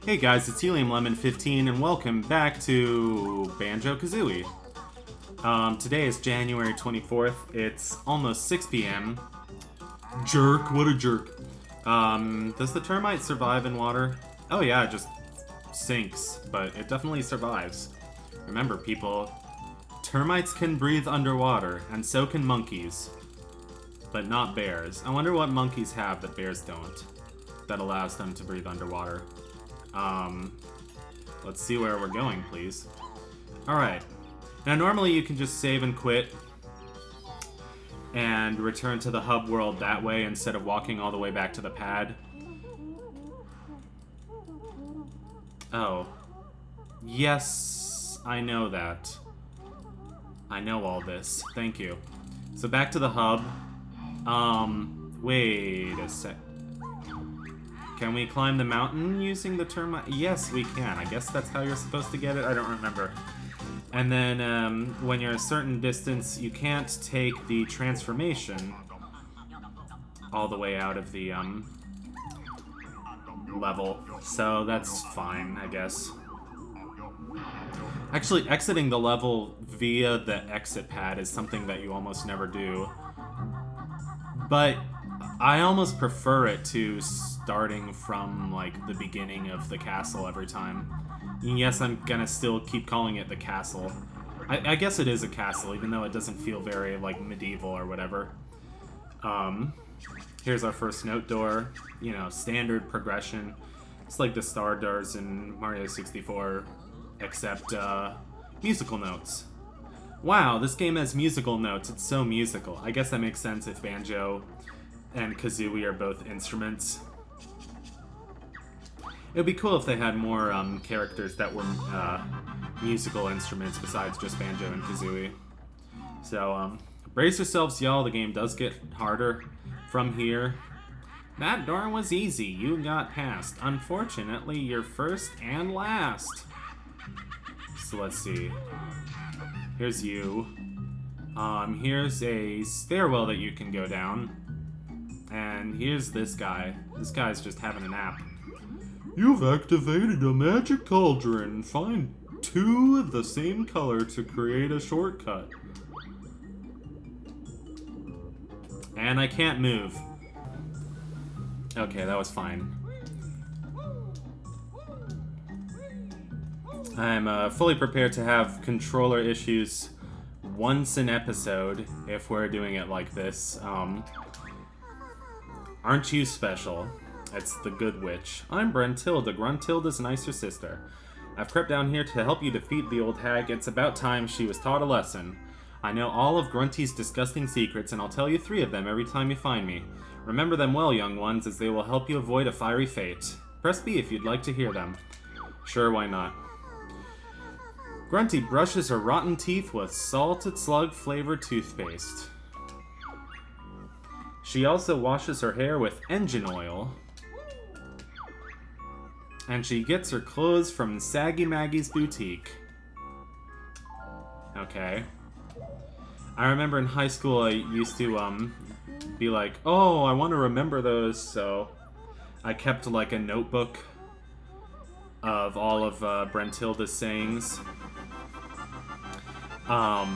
Hey guys, it's Helium Lemon 15 and welcome back to Banjo-Kazooie. Today is January 24th. It's almost 6 p.m. Jerk, what a jerk. Does the termite survive in water? Oh yeah, it just sinks, but it definitely survives. Remember people, termites can breathe underwater, and so can monkeys. But not bears. I wonder what monkeys have that bears don't, that allows them to breathe underwater. Let's see where we're going, please. Alright. Now, normally you can just save and quit and return to the hub world that way instead of walking all the way back to the pad. Oh. Yes, I know that. I know all this. Thank you. So back to the hub. Wait a sec. Can we climb the mountain using the termite? Yes, we can. I guess that's how you're supposed to get it. I don't remember. And then, when you're a certain distance, you can't take the transformation all the way out of the, level. So that's fine, I guess. Actually, exiting the level via the exit pad is something that you almost never do. But I almost prefer it to starting from, like, the beginning of the castle every time. And yes, I'm gonna still keep calling it the castle. I guess it is a castle, even though it doesn't feel very, like, medieval or whatever. Here's our first note door. You know, standard progression. It's like the star doors in Mario 64, except, musical notes. Wow, this game has musical notes. It's so musical. I guess that makes sense if Banjo and Kazooie are both instruments. It would be cool if they had more characters that were musical instruments besides just Banjo and Kazooie. So, brace yourselves, y'all. The game does get harder from here. That door was easy. You got past. Unfortunately, you're first and last. So let's see. Here's you. Here's a stairwell that you can go down. And here's this guy. This guy's just having a nap. You've activated a magic cauldron. Find two of the same color to create a shortcut. And I can't move. Okay, that was fine. I'm fully prepared to have controller issues once an episode if we're doing it like this. Aren't you special? It's the Good Witch. I'm Brentilda, Gruntilda's nicer sister. I've crept down here to help you defeat the old hag. It's about time she was taught a lesson. I know all of Grunty's disgusting secrets, and I'll tell you 3 of them every time you find me. Remember them well, young ones, as they will help you avoid a fiery fate. Press B if you'd like to hear them. Sure, why not? Grunty brushes her rotten teeth with salted slug-flavored toothpaste. She also washes her hair with engine oil. And she gets her clothes from Saggy Maggie's boutique. Okay. I remember in high school I used to, be like, oh, I want to remember those, so I kept, like, a notebook of all of, Brentilda's sayings. I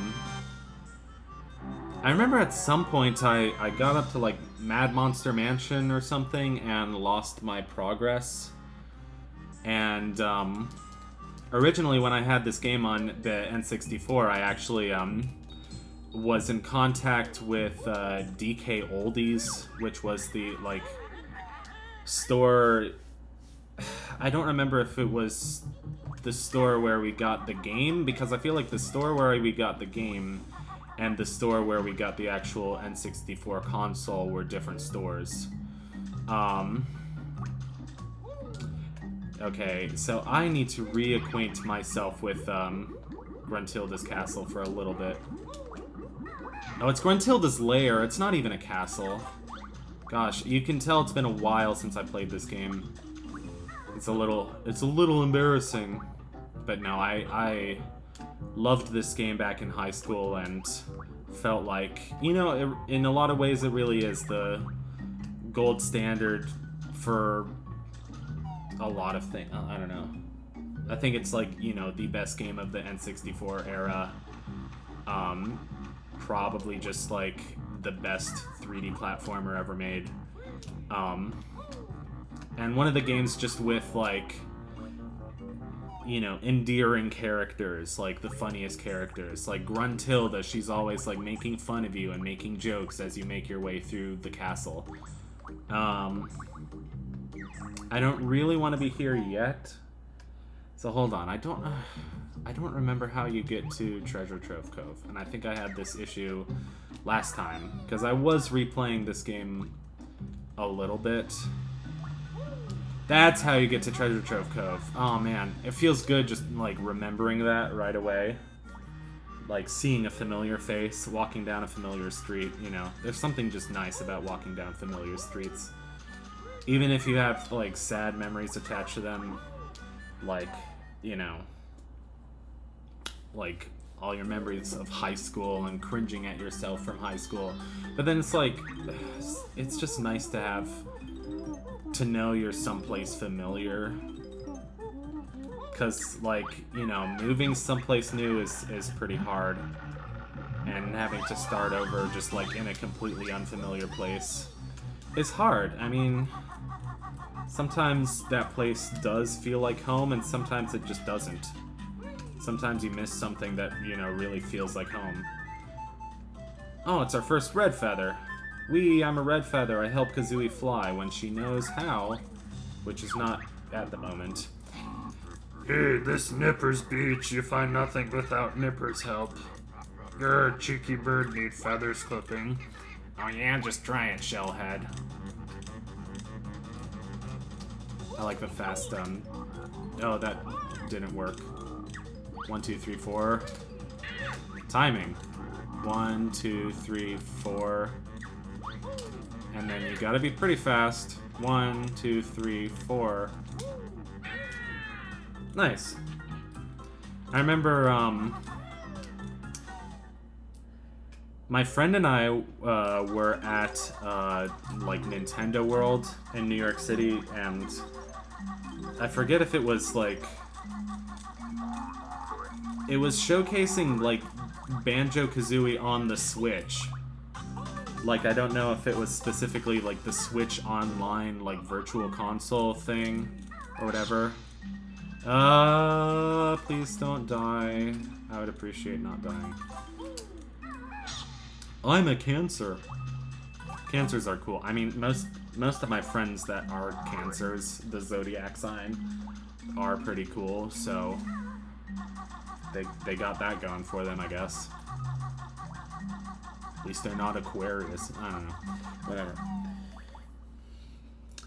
remember at some point I got up to, like, Mad Monster Mansion or something and lost my progress. And, originally when I had this game on the N64, I actually, was in contact with, DK Oldies, which was the, like, store... I don't remember if it was the store where we got the game, because I feel like the store where we got the game and the store where we got the actual N64 console were different stores. Okay, so I need to reacquaint myself with, Gruntilda's castle for a little bit. Oh, it's Gruntilda's lair. It's not even a castle. Gosh, you can tell it's been a while since I played this game. It's a little embarrassing. But no, I loved this game back in high school and felt like, you know, in a lot of ways it really is the gold standard for a lot of things. I don't know. I think it's like, you know, the best game of the N64 era. Probably just like the best 3D platformer ever made. And one of the games just with like, you know, endearing characters, like the funniest characters, like Gruntilda. She's always like making fun of you and making jokes as you make your way through the castle. I don't really want to be here yet, so hold on. I don't remember how you get to Treasure Trove Cove, and I think I had this issue last time because I was replaying this game a little bit. That's how you get to Treasure Trove Cove. Oh man, it feels good just like remembering that right away. Like seeing a familiar face, walking down a familiar street, you know. There's something just nice about walking down familiar streets. Even if you have like sad memories attached to them, like, you know, like all your memories of high school and cringing at yourself from high school. But then it's like, it's just nice to have, to know you're someplace familiar. Because, like, you know, moving someplace new is pretty hard. And having to start over just, like, in a completely unfamiliar place is hard. I mean, sometimes that place does feel like home, and sometimes it just doesn't. Sometimes you miss something that, you know, really feels like home. Oh, it's our first red feather. I'm a red feather. I help Kazooie fly when she knows how, which is not at the moment. Hey, this Nipper's beach. You find nothing without Nipper's help. Your cheeky bird need feathers clipping. Oh yeah, just try it, Shellhead. I like the fast oh, that didn't work. 1, 2, 3, 4. Timing. 1, 2, 3, 4. And then you gotta be pretty fast. 1, 2, 3, 4. Nice. I remember, my friend and I were at like Nintendo World in New York City, and I forget if it was like, it was showcasing like Banjo-Kazooie on the Switch. Like, I don't know if it was specifically like the Switch Online like virtual console thing or whatever. Please don't die. I would appreciate not dying. I'm a Cancer. Cancers are cool. I mean, most of my friends that are Cancers, the zodiac sign, are pretty cool, so they got that going for them, I guess. At least they're not Aquarius. I don't know. Whatever.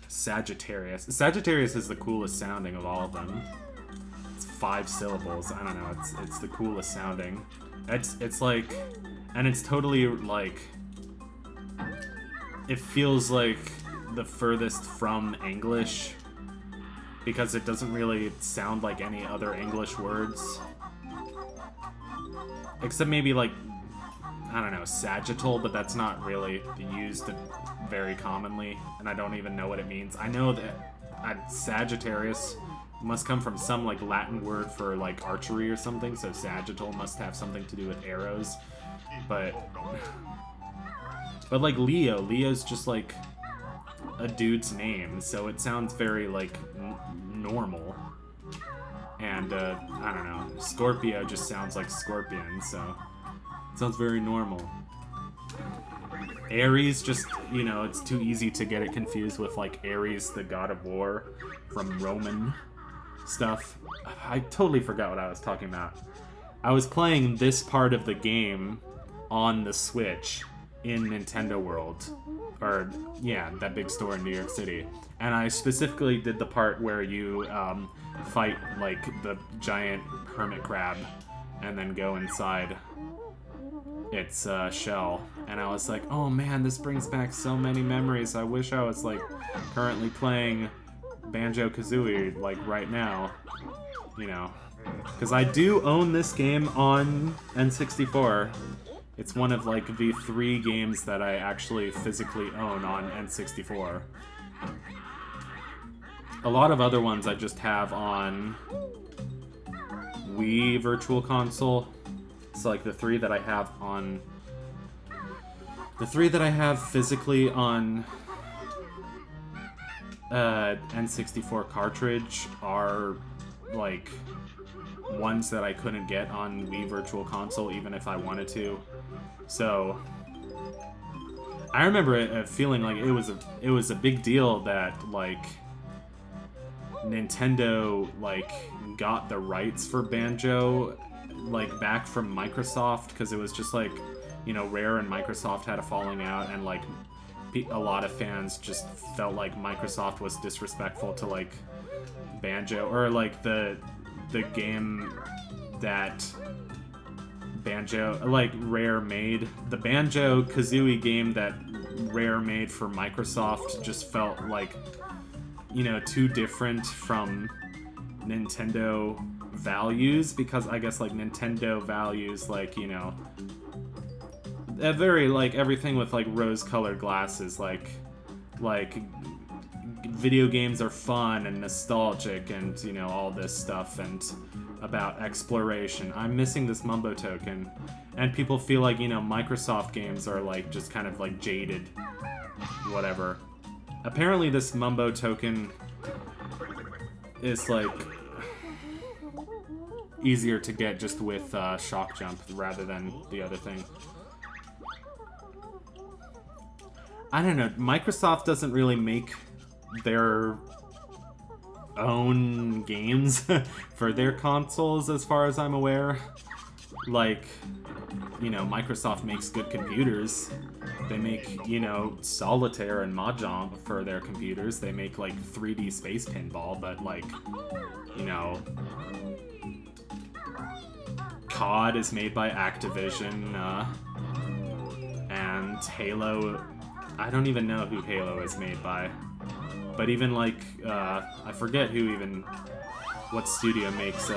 Sagittarius. Sagittarius is the coolest sounding of all of them. It's 5 syllables. I don't know. It's the coolest sounding. It's like, and it's totally like, it feels like the furthest from English because it doesn't really sound like any other English words. Except maybe like, I don't know, sagittal, but that's not really used very commonly, and I don't even know what it means. I know that Sagittarius must come from some like Latin word for like archery or something, so sagittal must have something to do with arrows. But like Leo's just like a dude's name, so it sounds very like normal. And I don't know, Scorpio just sounds like scorpion, so it sounds very normal. Ares, just, you know, it's too easy to get it confused with like Ares, the god of war from Roman stuff. I totally forgot what I was talking about. I was playing this part of the game on the Switch in Nintendo World, or yeah, that big store in New York City, and I specifically did the part where you fight like the giant hermit crab and then go inside its shell, and I was like, oh man, this brings back so many memories. I wish I was like currently playing Banjo-Kazooie like right now, you know, because I do own this game on N64. It's one of like the 3 games that I actually physically own on N64. a lot of other ones I just have on Wii Virtual Console. So like the three that I have physically on N64 cartridge are like ones that I couldn't get on Wii Virtual Console even if I wanted to. So I remember feeling like it was a big deal that like Nintendo like got the rights for Banjo like back from Microsoft, because it was just like, you know, Rare and Microsoft had a falling out, and like a lot of fans just felt like Microsoft was disrespectful to like Banjo, or like the game that Banjo, like Rare made, the Banjo-Kazooie game that Rare made for Microsoft just felt like, you know, too different from Nintendo values, because I guess like Nintendo values like, you know, a very like everything with like rose-colored glasses, like video games are fun and nostalgic and, you know, all this stuff, and about exploration. I'm missing this Mumbo token, and people feel like, you know, Microsoft games are like just kind of like jaded, whatever. Apparently this Mumbo token is like easier to get just with Shock Jump rather than the other thing. I don't know, Microsoft doesn't really make their own games for their consoles as far as I'm aware. Like, you know, Microsoft makes good computers. They make, you know, Solitaire and Mahjong for their computers. They make like 3D Space Pinball, but like, you know, COD is made by Activision, and Halo, I don't even know who Halo is made by. But even like, I forget what studio makes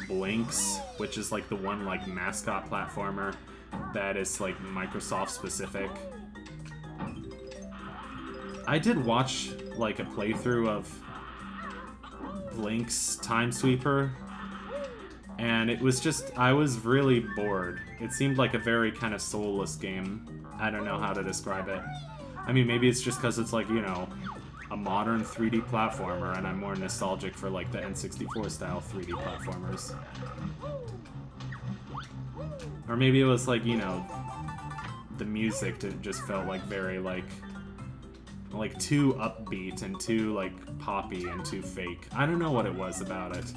Blinks, which is like the one like mascot platformer that is like Microsoft specific. I did watch like a playthrough of Blinks Time Sweeper, and it was just, I was really bored. It seemed like a very kind of soulless game. I don't know how to describe it. I mean, maybe it's just because it's like, you know, a modern 3D platformer, and I'm more nostalgic for like the N64 style 3D platformers. Or maybe it was like, you know, the music just felt like very like too upbeat and too like poppy and too fake. I don't know what it was about it.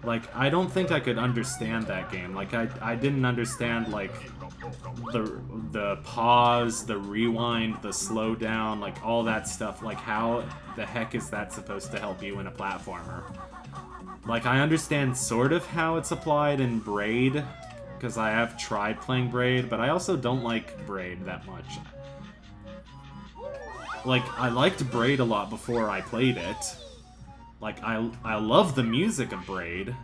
Like, I don't think I could understand that game. Like, I didn't understand like the pause, the rewind, the slowdown, like all that stuff. Like, how the heck is that supposed to help you in a platformer? Like, I understand sort of how it's applied in Braid, because I have tried playing Braid, but I also don't like Braid that much. Like, I liked Braid a lot before I played it. Like, I love the music of Braid.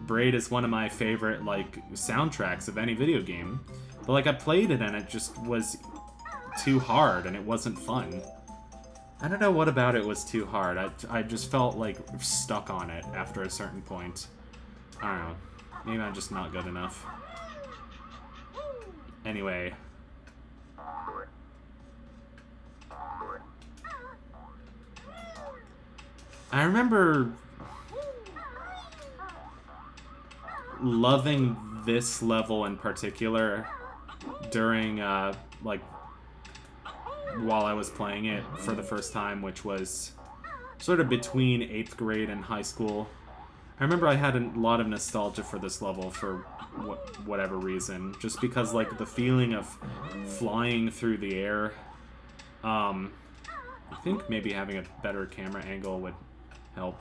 Braid is one of my favorite, like, soundtracks of any video game. But, like, I played it and it just was too hard and it wasn't fun. I don't know what about it was too hard. I just felt, like, stuck on it after a certain point. I don't know. Maybe I'm just not good enough. Anyway. I remember loving this level in particular during, like, while I was playing it for the first time, which was sort of between 8th grade and high school. I remember I had a lot of nostalgia for this level for whatever reason, just because, like, the feeling of flying through the air, I think maybe having a better camera angle would help.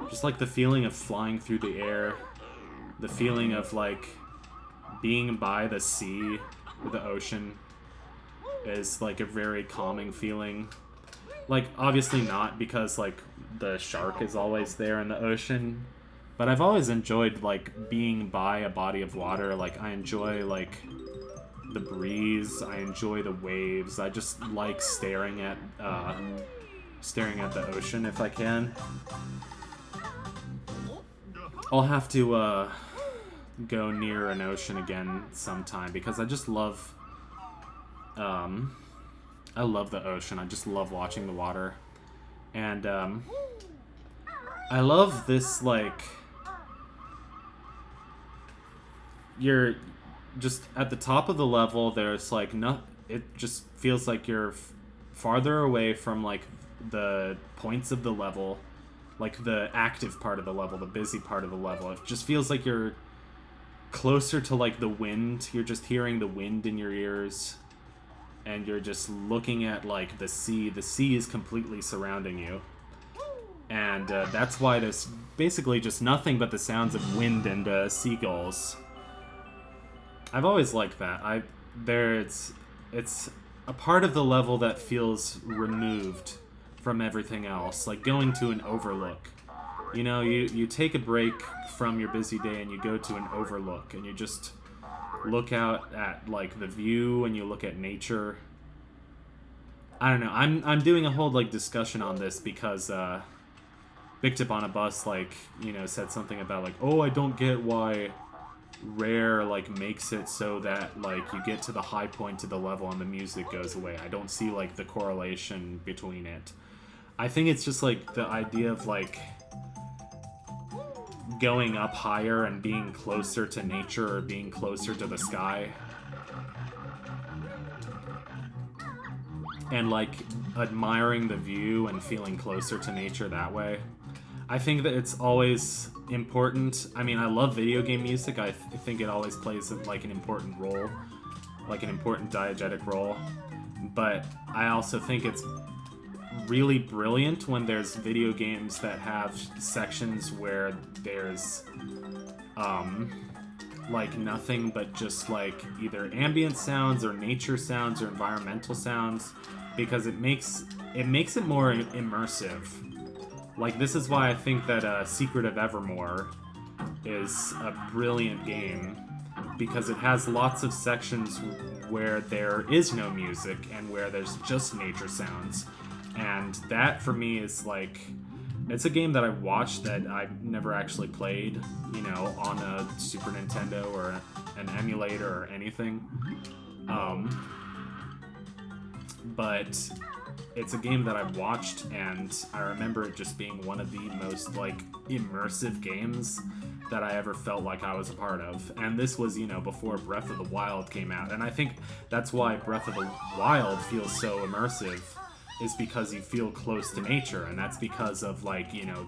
Just like the feeling of flying through the air, the feeling of like being by the sea or the ocean is like a very calming feeling. Like, obviously not because like the shark is always there in the ocean, but I've always enjoyed like being by a body of water. Like, I enjoy like the breeze. I enjoy the waves. I just like staring at the ocean if I can. I'll have to go near an ocean again sometime because I just love I love the ocean. I just love watching the water. And I love this, like, you're just at the top of the level, there's like it just feels like you're farther away from like the points of the level, like the active part of the level, the busy part of the level. It just feels like you're closer to like the wind. You're just hearing the wind in your ears, and you're just looking at like the sea. The sea is completely surrounding you, and that's why there's basically just nothing but the sounds of wind and seagulls. I've always liked that. It's a part of the level that feels removed from everything else, like going to an overlook. You know, you take a break from your busy day and you go to an overlook and you just look out at like the view and you look at nature. I don't know. I'm doing a whole like discussion on this because Big Tip on a Bus, like, you know, said something about like, oh, I don't get why Rare like makes it so that like you get to the high point of the level and the music goes away. I don't see like the correlation between it. I think it's just like the idea of like going up higher and being closer to nature or being closer to the sky. And like admiring the view and feeling closer to nature that way. I think that it's always important. I mean, I love video game music. I think it always plays like an important role, like an important diegetic role. But I also think it's really brilliant when there's video games that have sections where there's like nothing but just like either ambient sounds or nature sounds or environmental sounds, because it makes it more immersive. Like, this is why I think that Secret of Evermore is a brilliant game, because it has lots of sections where there is no music and where there's just nature sounds. And that, for me, is like... It's a game that I watched that I've never actually played, you know, on a Super Nintendo or an emulator or anything. But it's a game that I watched, and I remember it just being one of the most, like, immersive games that I ever felt like I was a part of. And this was, you know, before Breath of the Wild came out. And I think that's why Breath of the Wild feels so immersive, is because you feel close to nature. And that's because of, like, you know,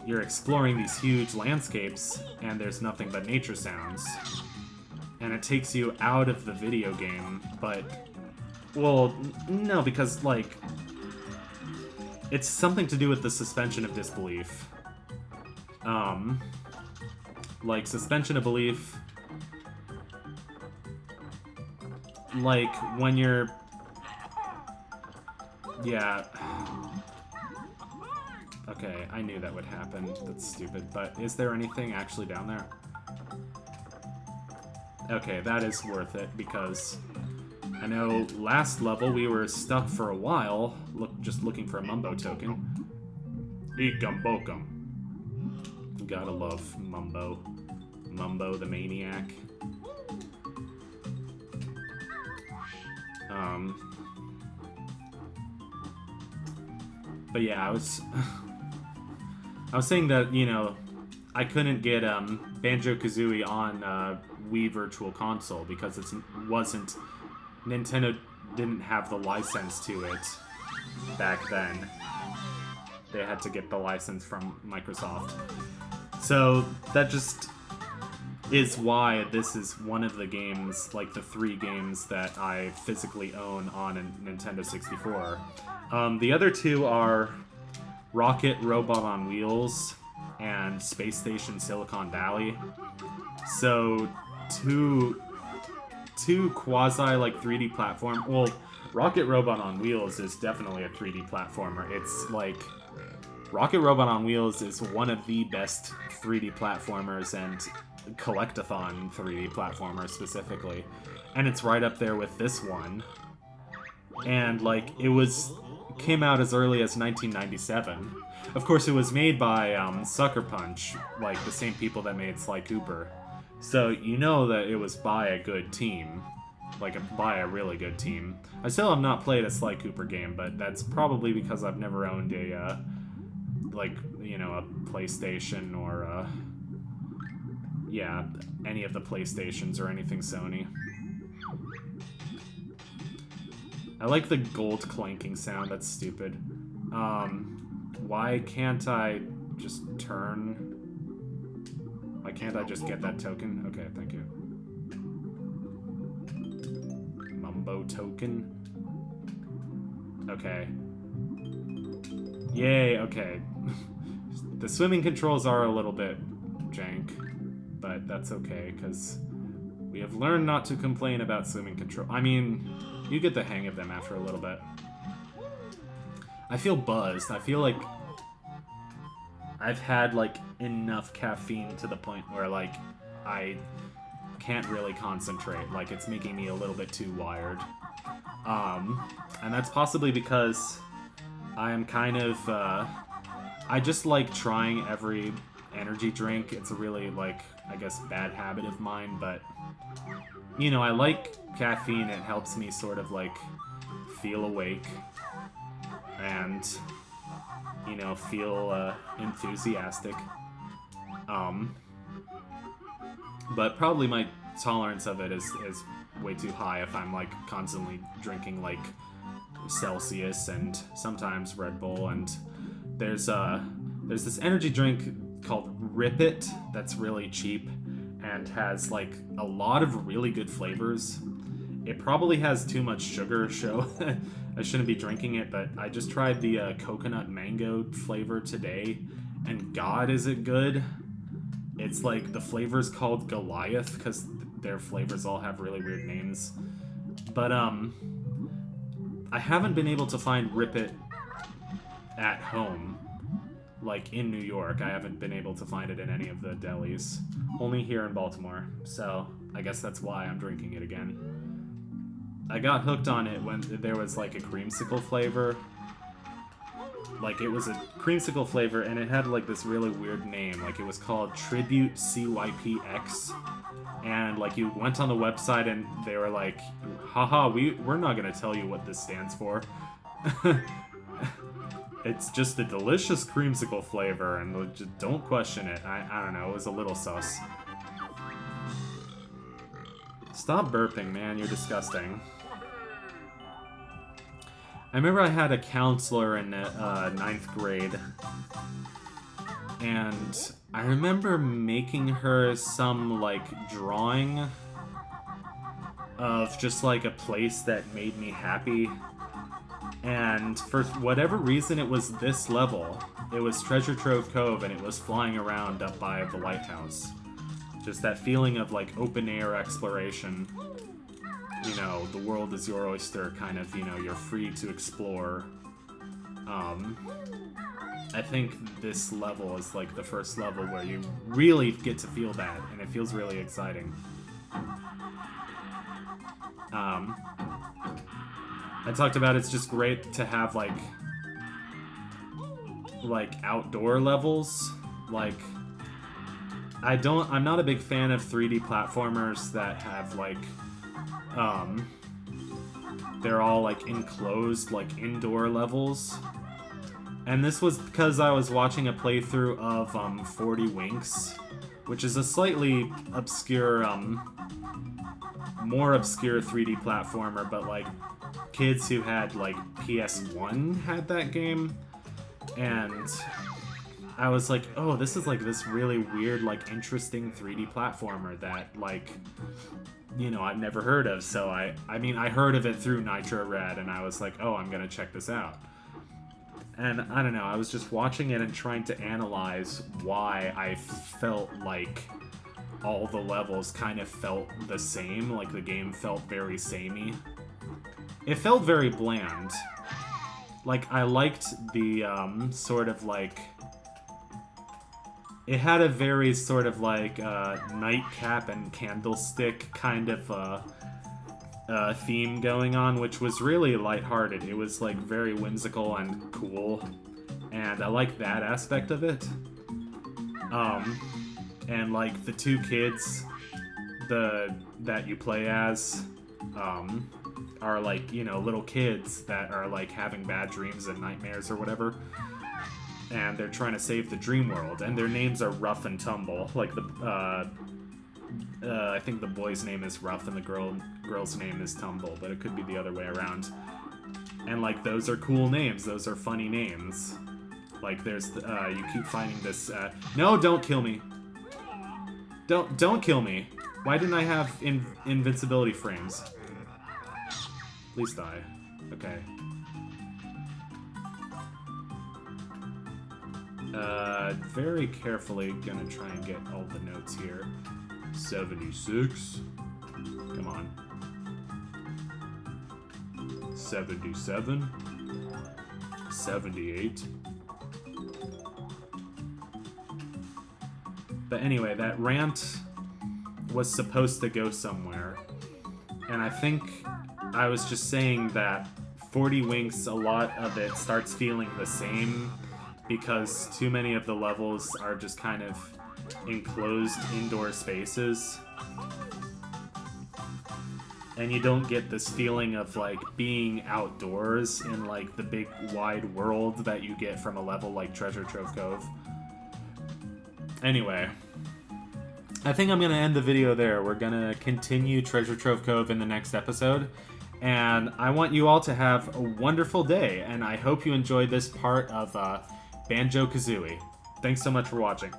you're exploring these huge landscapes, and there's nothing but nature sounds. And it takes you out of the video game, but... Well, no, because, like, it's something to do with the suspension of disbelief. Like, suspension of belief, like, when you're... Yeah. Okay, I knew that would happen. That's stupid. But is there anything actually down there? Okay, that is worth it, because... I know last level we were stuck for a while, just looking for a Mumbo token. Eekum bokum. Gotta love Mumbo. Mumbo the Maniac. But yeah, I was saying that, you know, I couldn't get Banjo-Kazooie on Wii Virtual Console because it wasn't... Nintendo didn't have the license to it back then. They had to get the license from Microsoft. So that just is why this is one of the games, like the 3 games that I physically own on a Nintendo 64. The other 2 are Rocket Robot on Wheels and Space Station Silicon Valley. So two quasi like 3D platform. Well, Rocket Robot on Wheels is definitely a 3D platformer. It's like Rocket Robot on Wheels is one of the best 3D platformers and collectathon 3D platformers specifically. and it's right up there with this one. And like came out as early as 1997. Of course, it was made by Sucker Punch, like the same people that made Sly Cooper. So you know that it was by a good team, by a really good team. I still have not played a Sly Cooper game, but that's probably because I've never owned a a PlayStation or any of the PlayStations or anything Sony. I like the gold clanking sound. That's stupid. Why can't I just turn? Why can't I just get that token? Okay, thank you. Mumbo token. Okay. Yay, okay. The swimming controls are a little bit jank, but that's okay, because we have learned not to complain about swimming control. I mean, you get the hang of them after a little bit. I feel buzzed. I feel like I've had, like, enough caffeine to the point where, like, I can't really concentrate. Like, it's making me a little bit too wired. And that's possibly because I am kind of, I just like trying every energy drink. It's a really, like, I guess, bad habit of mine, but, you know, I like caffeine. It helps me sort of, like, feel awake and, you know, feel enthusiastic. But probably my tolerance of it is way too high if I'm, like, constantly drinking, like, Celsius and sometimes Red Bull. And there's this energy drink called Rip It that's really cheap and has, like, a lot of really good flavors. It probably has too much sugar, so I shouldn't be drinking it, but I just tried the coconut mango flavor today, and God, is it good. It's like, the flavor's called Goliath, because their flavors all have really weird names. But, I haven't been able to find Rip It at home, like, in New York. I haven't been able to find it in any of the delis. Only here in Baltimore, so I guess that's why I'm drinking it again. I got hooked on it when there was, like, a creamsicle flavor. Like, it was a creamsicle flavor, and it had, like, this really weird name. Like, it was called Tribute CYPX. And, like, you went on the website, and they were like, haha, we're not gonna tell you what this stands for. It's just a delicious creamsicle flavor, and just don't question it. I don't know, it was a little sus. Stop burping, man, you're disgusting. I remember I had a counselor in 9th grade, and I remember making her some, like, drawing of just, like, a place that made me happy, and for whatever reason it was this level. It was Treasure Trove Cove, and it was flying around up by the lighthouse. Just that feeling of, like, open-air exploration. You know, the world is your oyster, kind of, you know, you're free to explore. I think this level is, like, the first level where you really get to feel that, and it feels really exciting. I talked about it's just great to have, like, outdoor levels. Like, I'm not a big fan of 3D platformers that have, like, they're all, like, enclosed, like, indoor levels. And this was because I was watching a playthrough of 40 Winks, which is a slightly obscure, more obscure 3D platformer, but, like, kids who had, like, PS1 had that game. And I was like, oh, this is, like, this really weird, like, interesting 3D platformer that, like, you know, I've never heard of. So I mean, I heard of it through Nitro Red, and I was like, oh, I'm gonna check this out. And I don't know, I was just watching it and trying to analyze why I felt like all the levels kind of felt the same, like the game felt very samey. It felt very bland. Like, I liked the, sort of, like... It had a very sort of, like, nightcap and candlestick kind of, theme going on, which was really lighthearted. It was like very whimsical and cool, and I like that aspect of it. And like the two kids that you play as are like, you know, little kids that are like having bad dreams and nightmares or whatever, and they're trying to save the dream world, and their names are Rough and Tumble. Like I think the boy's name is Rough and the girl's name is Tumble, but it could be the other way around. And like those are cool names. Those are funny names. Like there's you keep finding this. No, don't kill me. Don't kill me. Why didn't I have invincibility frames? Please die. Okay. Very carefully gonna try and get all the notes here. 76. Come on. 77. 78. But anyway, that rant was supposed to go somewhere. And I think I was just saying that 40 Winks, a lot of it starts feeling the same because too many of the levels are just kind of enclosed indoor spaces. And you don't get this feeling of like being outdoors in like the big wide world that you get from a level like Treasure Trove Cove. Anyway, I think I'm going to end the video there. We're going to continue Treasure Trove Cove in the next episode. And I want you all to have a wonderful day. And I hope you enjoyed this part of Banjo-Kazooie. Thanks so much for watching.